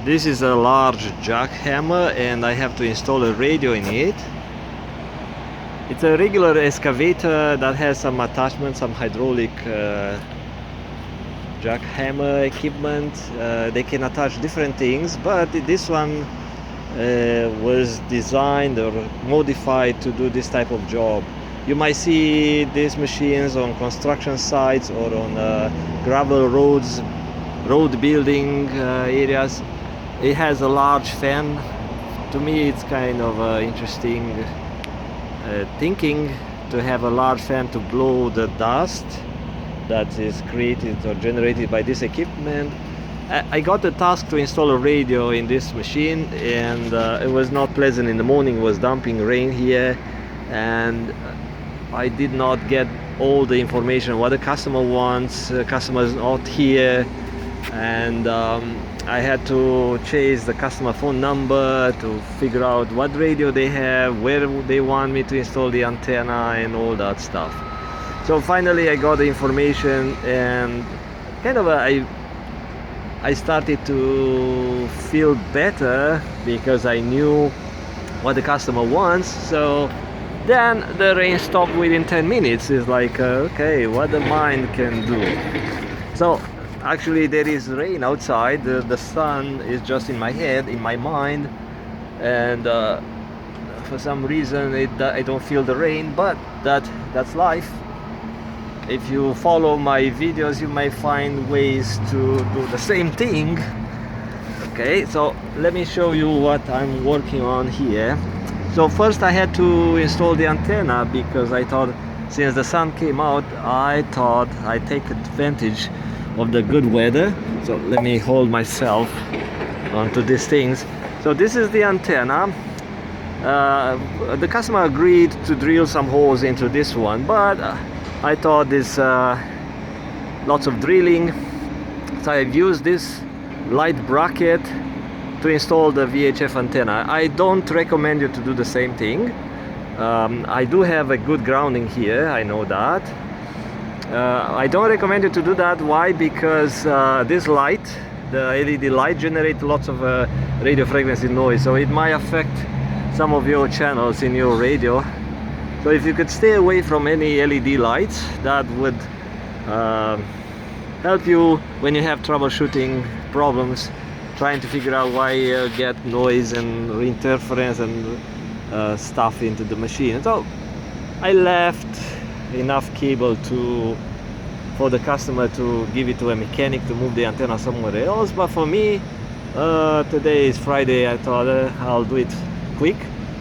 This is a large jackhammer and I have to install a radio in it. It's a regular excavator that has some attachments, some hydraulic jackhammer equipment. They can attach different things, but this one was designed or modified to do this type of job. You might see these machines on construction sites or on gravel roads, road building areas. It has a large fan. To me it's kind of interesting thinking to have a large fan to blow the dust that is created or generated by this equipment. I got the task to install a radio in this machine, and it was not pleasant. In the morning it was dumping rain here, and I did not get all the information what the customer wants. The customer is not here, and I had to chase the customer phone number to figure out what radio they have, where they want me to install the antenna and all that stuff. So finally I got the information, and kind of I started to feel better because I knew what the customer wants. So then the rain stopped within 10 minutes. It's like okay, what the mind can do. So actually there is rain outside. The sun is just in my head, in my mind, and for some reason I don't feel the rain, but that's life. If you follow my videos, you may find ways to do the same thing. Okay, so let me show you what I'm working on here. So first I had to install the antenna because I thought, since the sun came out, I thought I'd take advantage of the good weather. So let me hold myself onto these things. So this is the antenna. The customer agreed to drill some holes into this one, but I thought this lots of drilling, so I've used this light bracket to install the VHF antenna. I don't recommend you to do the same thing. I do have a good grounding here, I know that. I don't recommend you to do that. Why? Because this light, the LED light, generates lots of radio frequency noise, so it might affect some of your channels in your radio. So if you could stay away from any LED lights, that would help you when you have troubleshooting problems, trying to figure out why you get noise and interference and stuff into the machine. So I left enough cable for the customer to give it to a mechanic to move the antenna somewhere else, but for me, today is Friday, I thought I'll do it quick.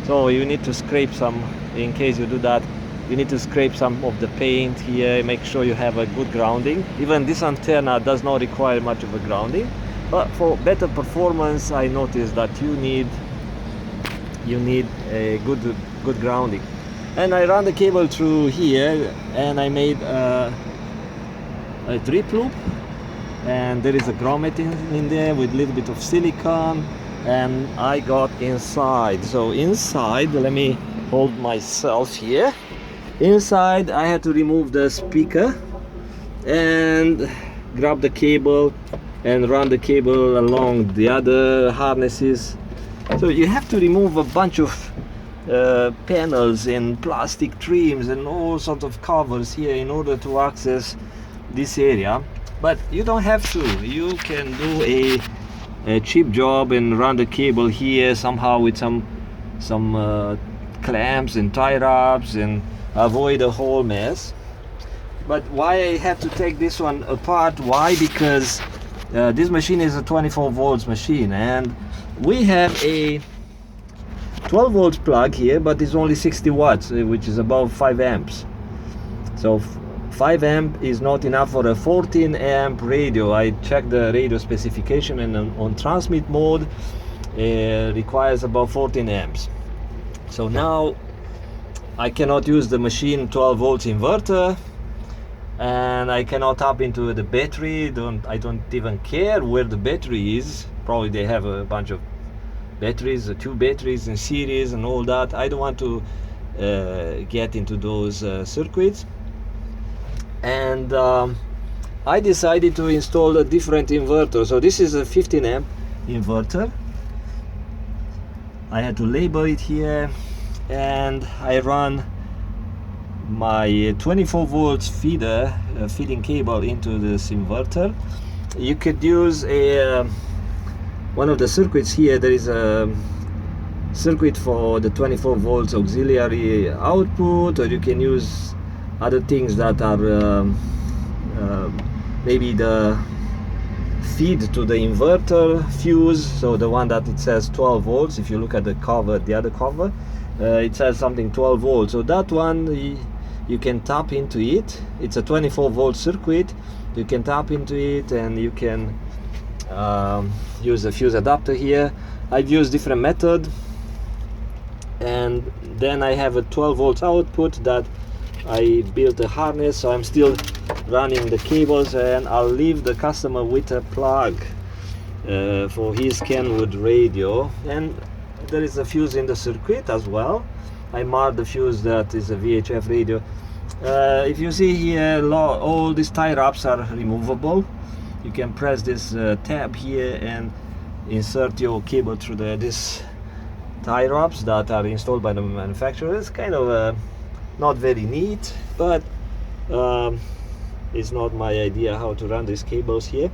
So you need to scrape some, in case you do that, you need to scrape some of the paint here, make sure you have a good grounding. Even this antenna does not require much of a grounding, but for better performance I noticed that you need a good grounding. And I ran the cable through here, and I made a drip loop, and there is a grommet in there with a little bit of silicone, and I got inside. So inside, let me hold myself here. Inside I had to remove the speaker and grab the cable and run the cable along the other harnesses. So you have to remove a bunch of panels and plastic trims and all sorts of covers here in order to access this area, but you don't have to. You can do a cheap job and run the cable here somehow with some clamps and tie wraps and avoid the whole mess. But why I had to take this one apart? Why? Because this machine is a 24 volts machine, and we have a 12 volts plug here, but it's only 60 watts, which is about 5 amps. So 5 amp is not enough for a 14 amp radio. I checked the radio specification, and on transmit mode it requires about 14 amps. So now I cannot use the machine 12 volts inverter, and I cannot tap into the battery. I don't even care where the battery is. Probably they have a bunch of batteries, 2 batteries in series and all that. I don't want to get into those circuits. And I decided to install a different inverter. So this is a 15 amp inverter. I had to label it here, and I run my 24 volts feeder feeding cable into this inverter. You could use a one of the circuits here. There is a circuit for the 24 volts auxiliary output, or you can use other things that are maybe the feed to the inverter fuse, so the one that it says 12 volts. If you look at the cover, the other cover, it says something 12 volts, so that one you can tap into it. It's a 24 volt circuit. You can tap into it, and you can use a fuse adapter here. I've used different method, and then I have a 12 volts output that I built a harness, so I'm still running the cables, and I'll leave the customer with a plug for his Kenwood radio. And there is a fuse in the circuit as well. I marked the fuse that is a VHF radio. If you see here, all these tie wraps are removable. You can press this tab here and insert your cable through this tie wraps that are installed by the manufacturer. It's kind of not very neat, but it's not my idea how to run these cables here.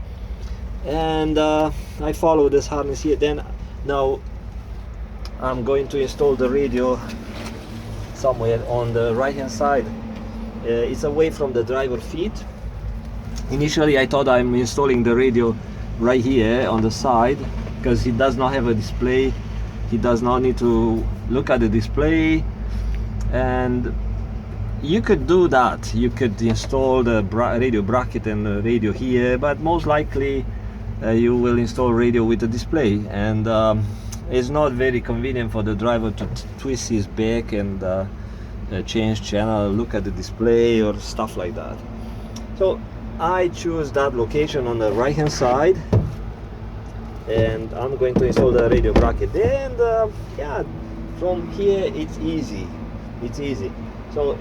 And I follow this harness here. Then now I'm going to install the radio somewhere on the right hand side. It's away from the driver feet. Initially I thought I'm installing the radio right here on the side, because he does not have a display. He does not need to look at the display, and you could do that. You could install the radio bracket and the radio here, but most likely you will install radio with the display, and it's not very convenient for the driver to twist his back and change channel, look at the display or stuff like that. So I choose that location on the right hand side, and I'm going to install the radio bracket. And yeah, from here it's easy. So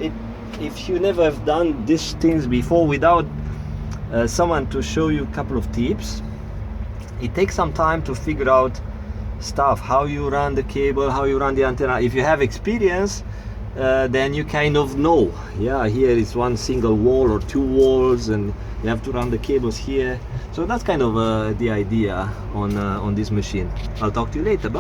if you never have done these things before without someone to show you a couple of tips, it takes some time to figure out stuff, how you run the cable, how you run the antenna. If you have experience, then you kind of know, yeah, here is one single wall or two walls, and you have to run the cables here. So that's kind of the idea on this machine. I'll talk to you later. Bye.